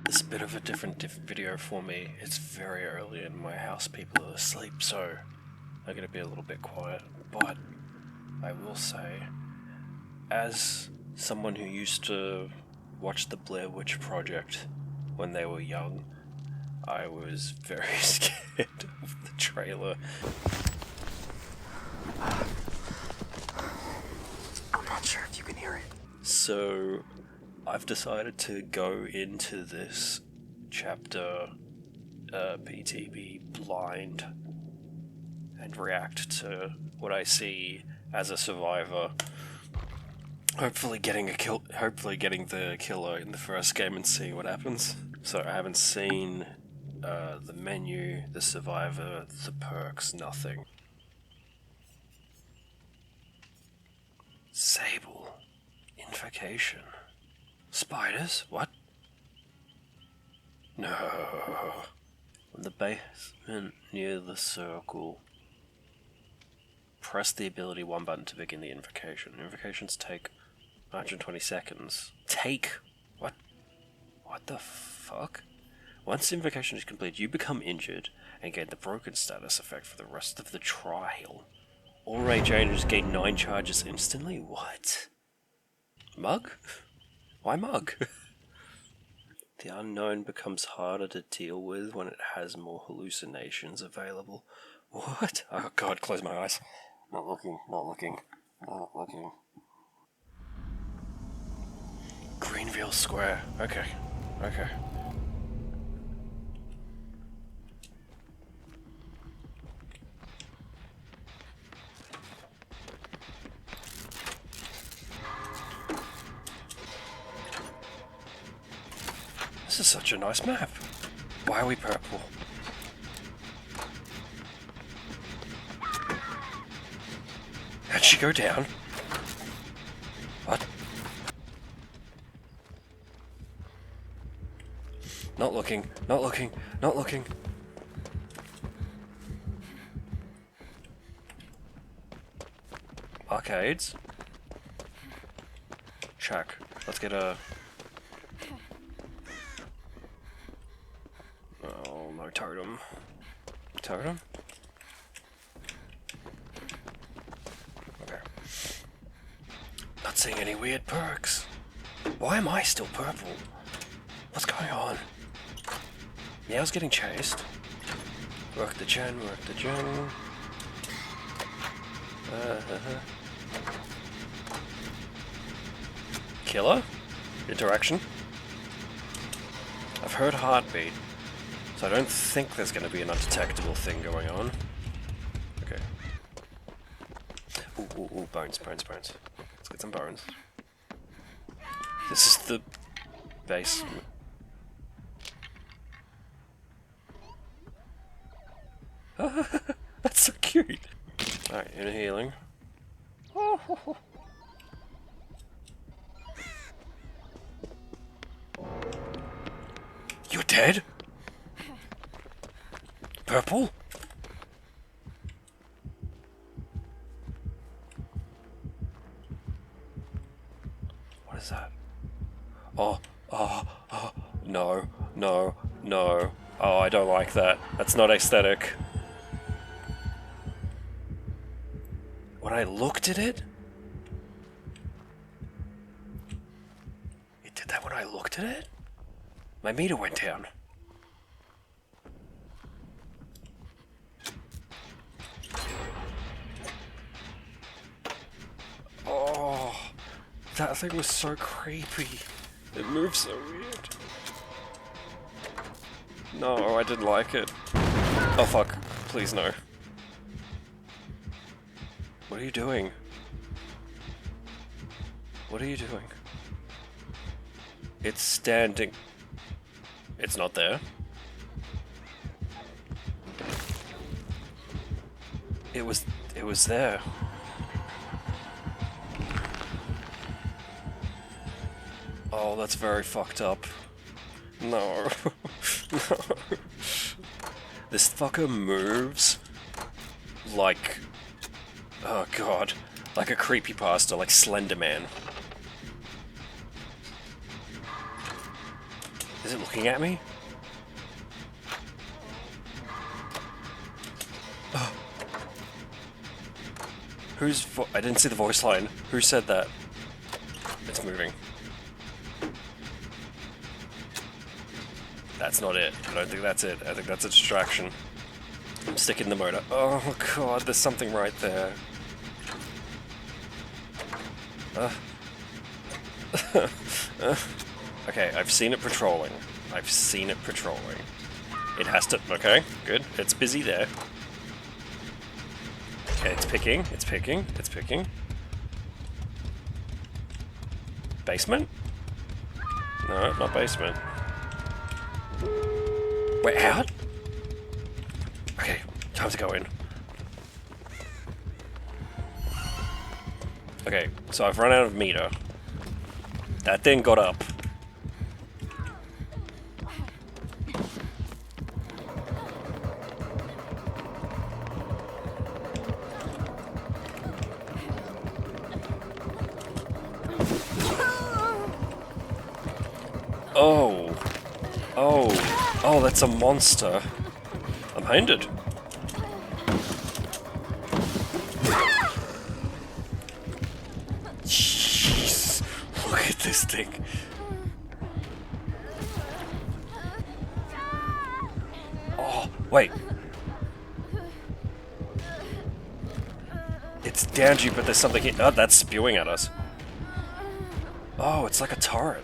This is a bit of a different video for me. It's very early in my house, people are asleep, so I'm going to be a little bit quiet. But I will say, as someone who used to watch the Blair Witch Project when they were young, I was very scared of the trailer. I'm not sure if you can hear it. So I've decided to go into this chapter PTB blind and react to what I see as a survivor. Hopefully getting the killer in the first game and see what happens. So I haven't seen the menu, the survivor, the perks, nothing. Sable. Invocation. Spiders? What? No. The basement near the circle. Press the ability 1 button to begin the invocation. Invocations take 120 seconds. Take? What? What the fuck? Once the invocation is complete, you become injured and gain the broken status effect for the rest of the trial. All rage rangers gain 9 charges instantly? What? Mug? Why mug? The unknown becomes harder to deal with when it has more hallucinations available. What? Oh god, close my eyes. Not looking. Greenville Square. Okay. This is such a nice map. Why are we purple? How'd she go down? What? Not looking. Arcades? Check. Let's get a... Oh, no totem. Totem? Okay. Not seeing any weird perks. Why am I still purple? What's going on? Yeah, I was getting chased. Work the gen. Killer? Interaction? I've heard heartbeat, so I don't think there's going to be an undetectable thing going on. Okay. Ooh, bones. Let's get some bones. This is the basement. That's so cute. Alright, inner healing. You're dead? Purple? What is that? Oh, no. Oh, I don't like that. That's not aesthetic. When I looked at it? It did that when I looked at it? My meter went down. Oh, that thing was so creepy. It moves so weird. No, I didn't like it. Oh fuck, please no. What are you doing? It's standing. It's not there. It was there. Oh, that's very fucked up. No. No. This fucker moves like... Oh god. Like a creepypasta, like Slender Man. Is it looking at me? Oh. I didn't see the voice line. Who said that? It's moving. That's not it. I don't think that's it. I think that's a distraction. I'm sticking the motor. Oh god, there's something right there. Okay, I've seen it patrolling. I've seen it patrolling. It has to... Okay, good. It's busy there. Okay, it's picking. It's picking. It's picking. Basement? No, not basement. Wait, out? Okay, time to go in. Okay, so I've run out of meter. That thing got up. Oh. Oh. Oh, that's a monster. I'm hounded. Jeez. Look at this thing. Oh, wait. It's down to you, but there's something here. Oh, that's spewing at us. Oh, it's like a turret.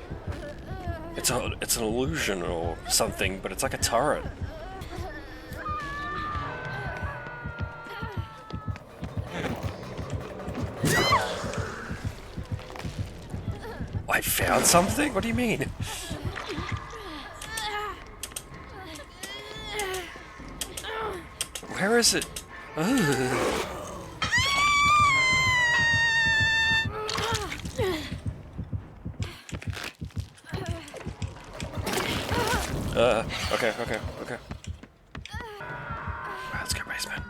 It's an illusion or something, but it's like a turret. I found something? What do you mean? Where is it? Ugh. Okay. Let's go basement.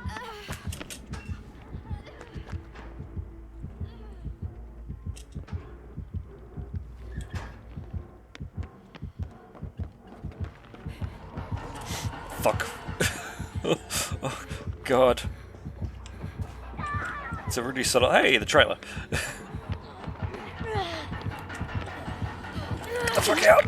Fuck. Oh, God. It's a really subtle... Hey, the trailer. The fuck out!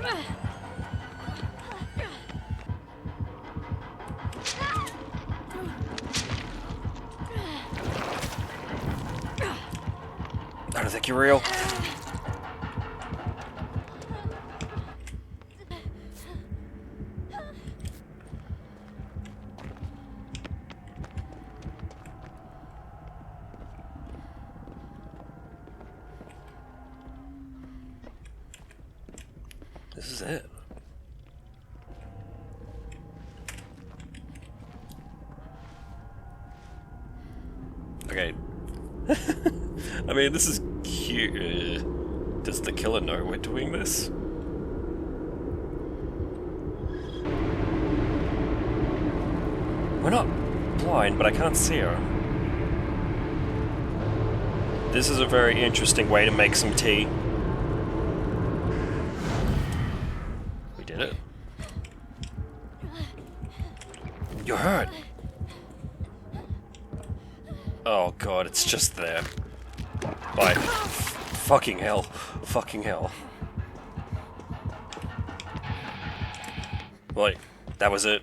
I don't think you're real. This is it. Okay. I mean, this is cute. Does the killer know we're doing this? We're not blind, but I can't see her. This is a very interesting way to make some tea. We did it. You're hurt. Oh god, it's just there. Bye. Fucking hell. Fucking hell. Wait, that was it.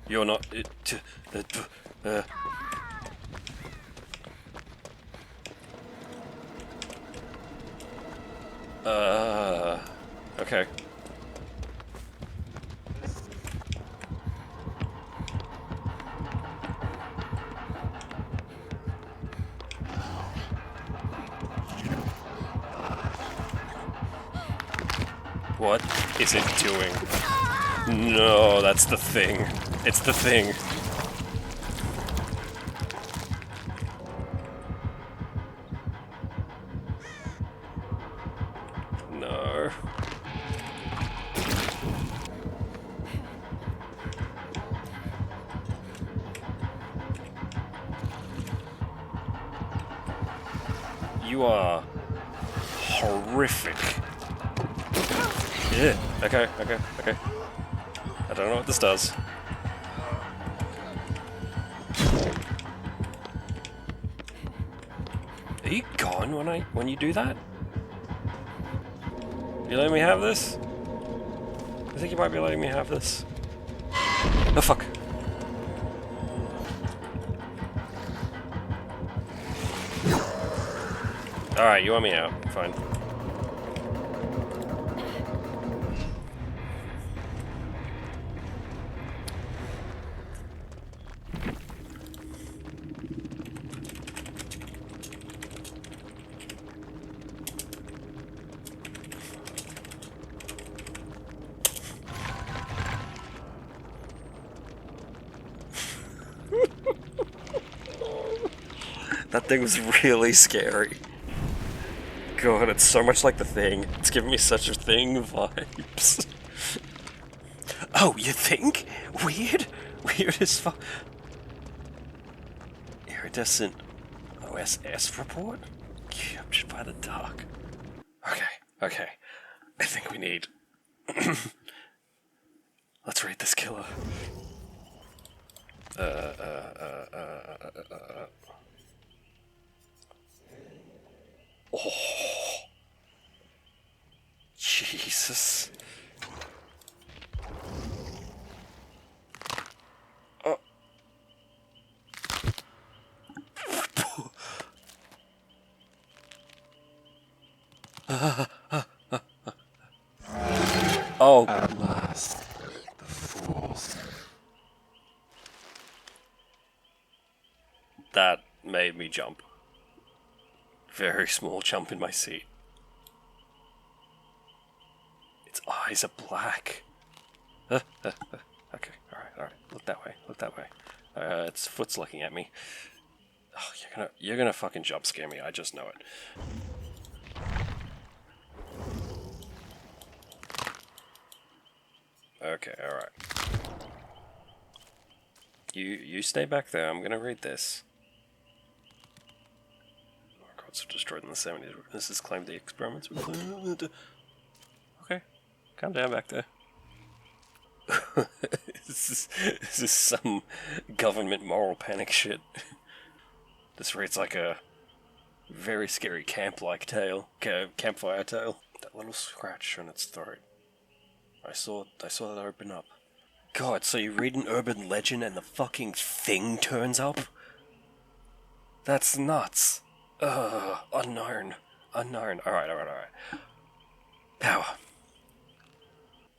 You're not... Okay. What is it doing? No, that's the thing. It's the thing. No. You are horrific. Yeah. Okay. I don't know what this does. Are you gone when you do that? You letting me have this? I think you might be letting me have this. Oh fuck. Alright, you want me out. Fine. That thing was really scary. God, it's so much like the Thing. It's giving me such a Thing vibes. Oh, you think? Weird? Weird as fuck. Iridescent OSS report? Captured by the dark. Okay. I think we need... Let's raid this killer. Oh, Jesus. Oh. Oh. At last, the fools. That made me jump. Very small jump in my seat. Its eyes are black. Okay, alright. Look that way. Its foot's looking at me. Oh, you're gonna fucking jump scare me. I just know it. Okay, alright. You stay back there. I'm gonna read this. Records were destroyed in the 70s. This is claimed the experiments were... Okay, calm down back there. This is some government moral panic shit. This reads like a very scary camp-like tale, campfire tale. That little scratch on its throat. I saw that open up. God, so you read an urban legend and the fucking Thing turns up? That's nuts. Unknown. Alright. Power.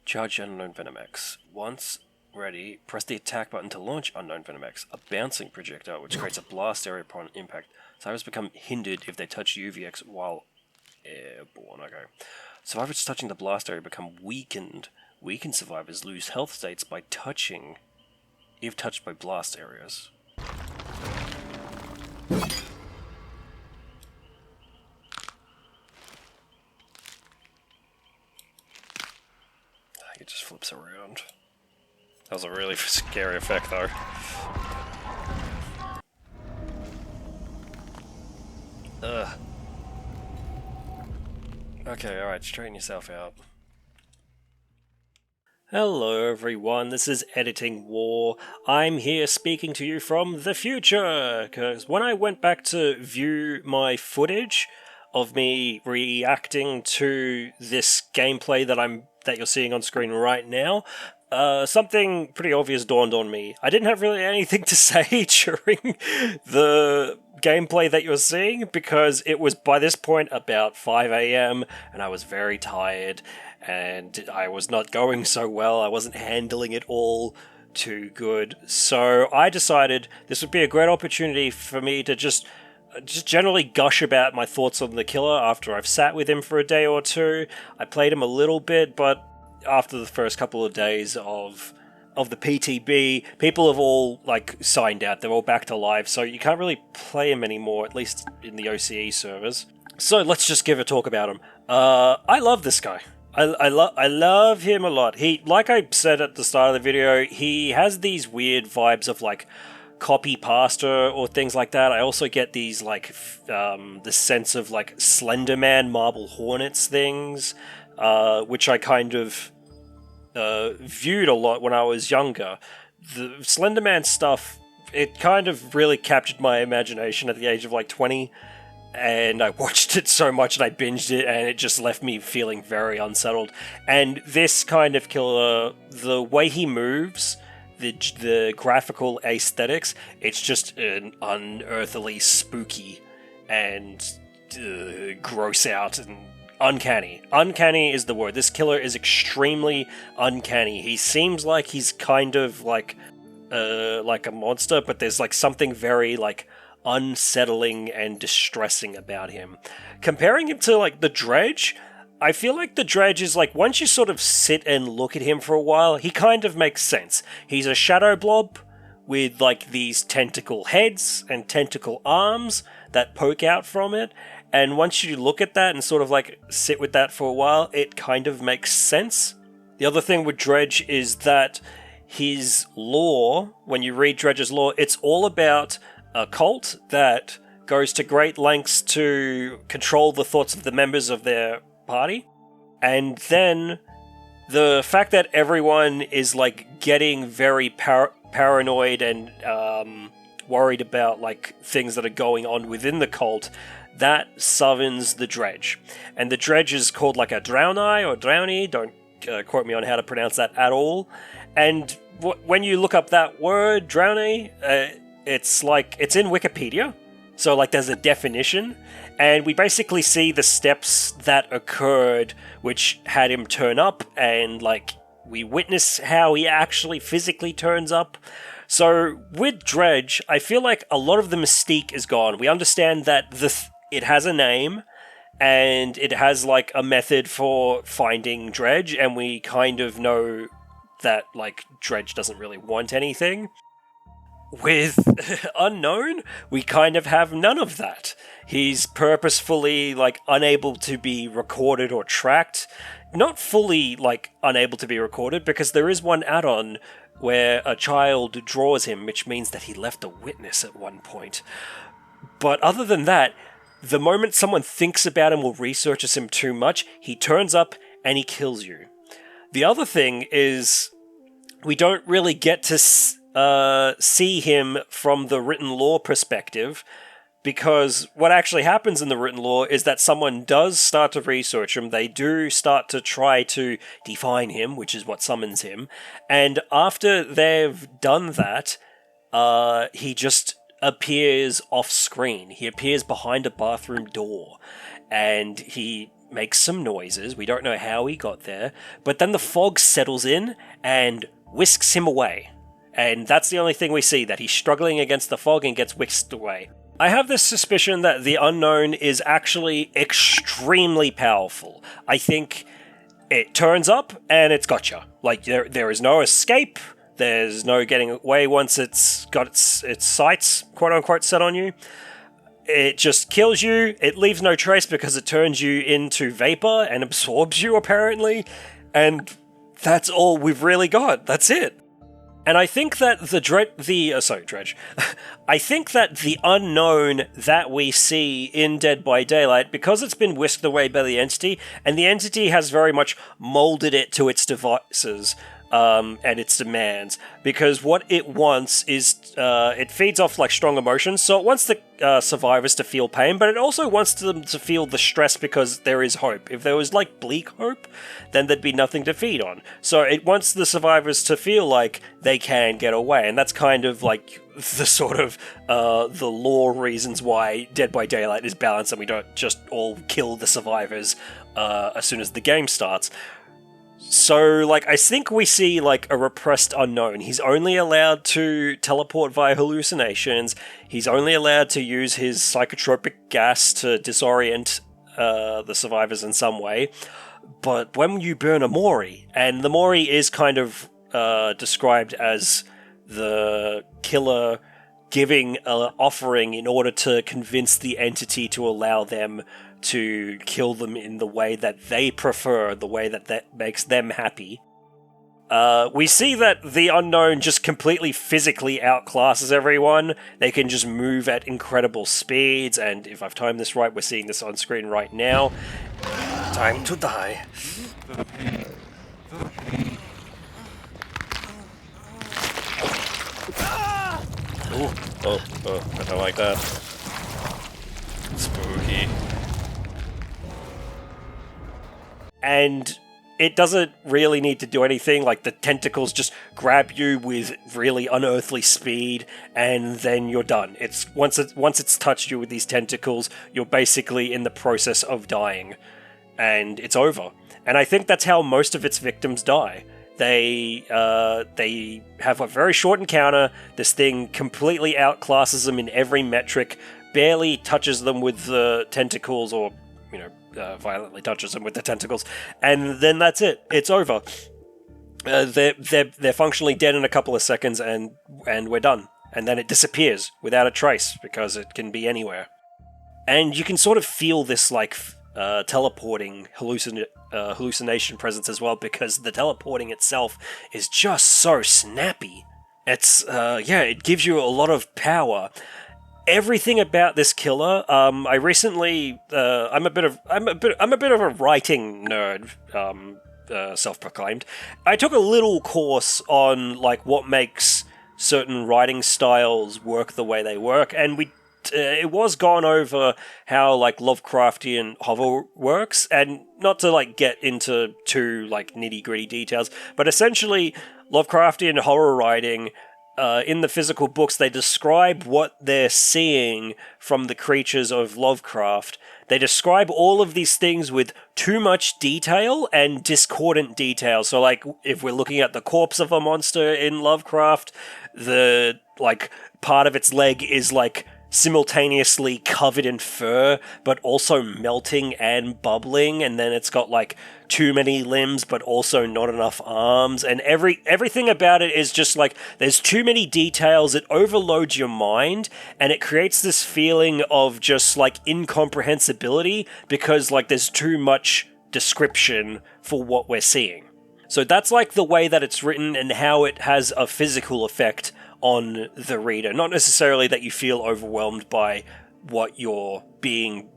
Charge Unknown Venom X. Once ready, press the attack button to launch Unknown Venom X, a bouncing projectile which creates a blast area upon impact. Survivors become hindered if they touch UVX while airborne. Okay. Survivors touching the blast area become weakened. Weakened survivors lose health states by touching, if touched by blast areas. I think it just flips around. That was a really scary effect though. Ugh. Okay, alright, straighten yourself out. Hello everyone, this is Editing War. I'm here speaking to you from the future, because when I went back to view my footage of me reacting to this gameplay that you're seeing on screen right now, something pretty obvious dawned on me. I didn't have really anything to say during the gameplay that you're seeing, because it was by this point about 5 AM and I was very tired and I was not going so well. I wasn't handling it all too good. So I decided this would be a great opportunity for me to just generally gush about my thoughts on the killer after I've sat with him for a day or two. I played him a little bit, but after the first couple of days of the PTB, people have all signed out. They're all back to live, so you can't really play him anymore, at least in the OCE servers. So let's just give a talk about him. I love this guy. I love him a lot. He, like I said at the start of the video, he has these weird vibes of copy pasta or things like that. I also get these the sense of Slender Man, Marble Hornets things. which I kind of viewed a lot when I was younger. The Slender Man stuff, it kind of really captured my imagination at the age of like 20, and I watched it so much and I binged it, and it just left me feeling very unsettled. And this kind of killer, the way he moves, the graphical aesthetics, it's just an unearthly spooky and gross out and uncanny. Uncanny is the word. This killer is extremely uncanny. He seems like he's kind of like a monster, but there's like something very like unsettling and distressing about him. Comparing him to like the Dredge, I feel like the Dredge is like, once you sort of sit and look at him for a while, he kind of makes sense. He's a shadow blob with like these tentacle heads and tentacle arms that poke out from it. And once you look at that and sort of like sit with that for a while, it kind of makes sense. The other thing with Dredge is that his lore, when you read Dredge's lore, it's all about a cult that goes to great lengths to control the thoughts of the members of their party. And then the fact that everyone is like getting very paranoid and worried about like things that are going on within the cult, that summons the Dredge. And the Dredge is called like a Drowneye or Drowny, don't quote me on how to pronounce that at all. And when you look up that word, Drowny, it's in Wikipedia, so like there's a definition, and we basically see the steps that occurred which had him turn up, and like we witness how he actually physically turns up. So with Dredge, I feel like a lot of the mystique is gone. We understand that it has a name, and it has like a method for finding Dredge, and we kind of know that like Dredge doesn't really want anything. With Unknown, we kind of have none of that. He's purposefully like unable to be recorded or tracked. Not fully like unable to be recorded, because there is one add-on where a child draws him, which means that he left a witness at one point. But other than that, the moment someone thinks about him or researches him too much, he turns up and he kills you. The other thing is, we don't really get to see him from the written lore perspective, because what actually happens in the written lore is that someone does start to research him, they do start to try to define him, which is what summons him, and after they've done that, he just appears off screen. He appears behind a bathroom door, and he makes some noises. We don't know how he got there, but then the fog settles in and whisks him away. And that's the only thing we see, that he's struggling against the fog and gets whisked away. I have this suspicion that the Unknown is actually extremely powerful. I think it turns up and it's gotcha. Like, there is no escape, there's no getting away once it's got its sights, quote-unquote, set on you. It just kills you, it leaves no trace because it turns you into vapor and absorbs you, apparently. And that's all we've really got, that's it. And I think that Dredge. I think that the Unknown that we see in Dead by Daylight, because it's been whisked away by the entity, and the entity has very much molded it to its devices and its demands, because what it wants is it feeds off like strong emotions, so it wants the survivors to feel pain, but it also wants them to feel the stress because there is hope. If there was like bleak hope, then there'd be nothing to feed on. So it wants the survivors to feel like they can get away, and that's kind of like the sort of the lore reasons why Dead by Daylight is balanced and we don't just all kill the survivors as soon as the game starts. So, like, I think we see, like, a repressed Unknown. He's only allowed to teleport via hallucinations. He's only allowed to use his psychotropic gas to disorient the survivors in some way. But when you burn a Mori, and the Mori is kind of described as the killer giving an offering in order to convince the entity to allow them to kill them in the way that they prefer, the way that makes them happy. We see that the Unknown just completely physically outclasses everyone. They can just move at incredible speeds, and if I've timed this right, we're seeing this on screen right now. Time to die. The pain. The pain. Oh, I don't like that. Spooky. And it doesn't really need to do anything, like the tentacles just grab you with really unearthly speed and then you're done. It's once it's touched you with these tentacles, you're basically in the process of dying and it's over. And I think that's how most of its victims die. They have a very short encounter, this thing completely outclasses them in every metric, barely touches them with the tentacles or, violently touches them with the tentacles, and then that's it. It's over. They're functionally dead in a couple of seconds, and we're done. And then it disappears without a trace because it can be anywhere. And you can sort of feel this teleporting hallucination presence as well, because the teleporting itself is just so snappy. It's it gives you a lot of power. Everything about this killer, I recently, I'm a bit of a writing nerd, self-proclaimed. I took a little course on what makes certain writing styles work the way they work, and it was gone over how Lovecraftian horror works, and not to get into too nitty-gritty details, but essentially Lovecraftian horror writing. In the physical books, they describe what they're seeing from the creatures of Lovecraft. They describe all of these things with too much detail and discordant detail. So, if we're looking at the corpse of a monster in Lovecraft, the, part of its leg is, simultaneously covered in fur, but also melting and bubbling, and then it's got too many limbs, but also not enough arms, and everything about it is just there's too many details. It overloads your mind, and it creates this feeling of just incomprehensibility because there's too much description for what we're seeing. So that's the way that it's written and how it has a physical effect on the reader. Not necessarily that you feel overwhelmed by what you're being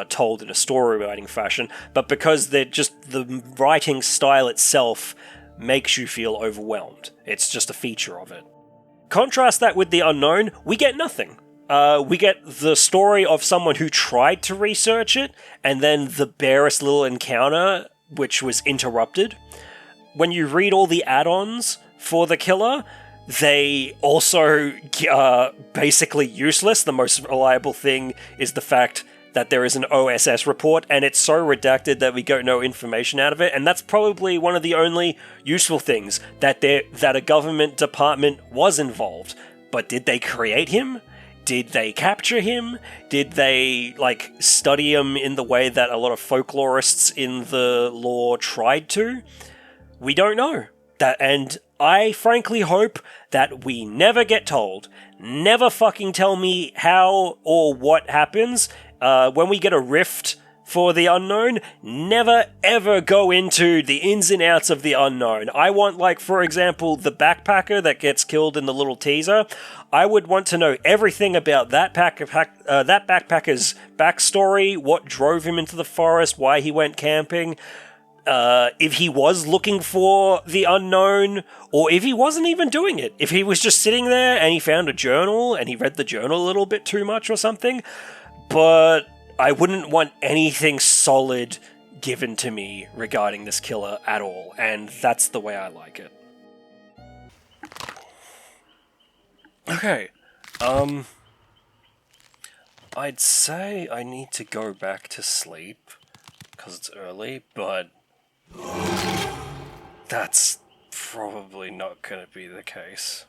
told in a story writing fashion, but because the writing style itself makes you feel overwhelmed. It's just a feature of it. Contrast that with The Unknown, we get nothing. We get the story of someone who tried to research it, and then the barest little encounter, which was interrupted. When you read all the add-ons for the killer, they also are basically useless. The most reliable thing is the fact that there is an OSS report, and it's so redacted that we get no information out of it, and that's probably one of the only useful things, that a government department was involved. But did they create him? Did they capture him? Did they, study him in the way that a lot of folklorists in the lore tried to? We don't know. And I frankly hope that we never get told. Never fucking tell me how or what happens. When we get a rift for The Unknown, never ever go into the ins and outs of The Unknown. I want, for example, the backpacker that gets killed in the little teaser. I would want to know everything about that backpacker's backstory, what drove him into the forest, why he went camping. If he was looking for the unknown, or if he wasn't even doing it. If he was just sitting there and he found a journal and he read the journal a little bit too much or something. But I wouldn't want anything solid given to me regarding this killer at all, and that's the way I like it. Okay, I'd say I need to go back to sleep, because it's early, but that's probably not going to be the case.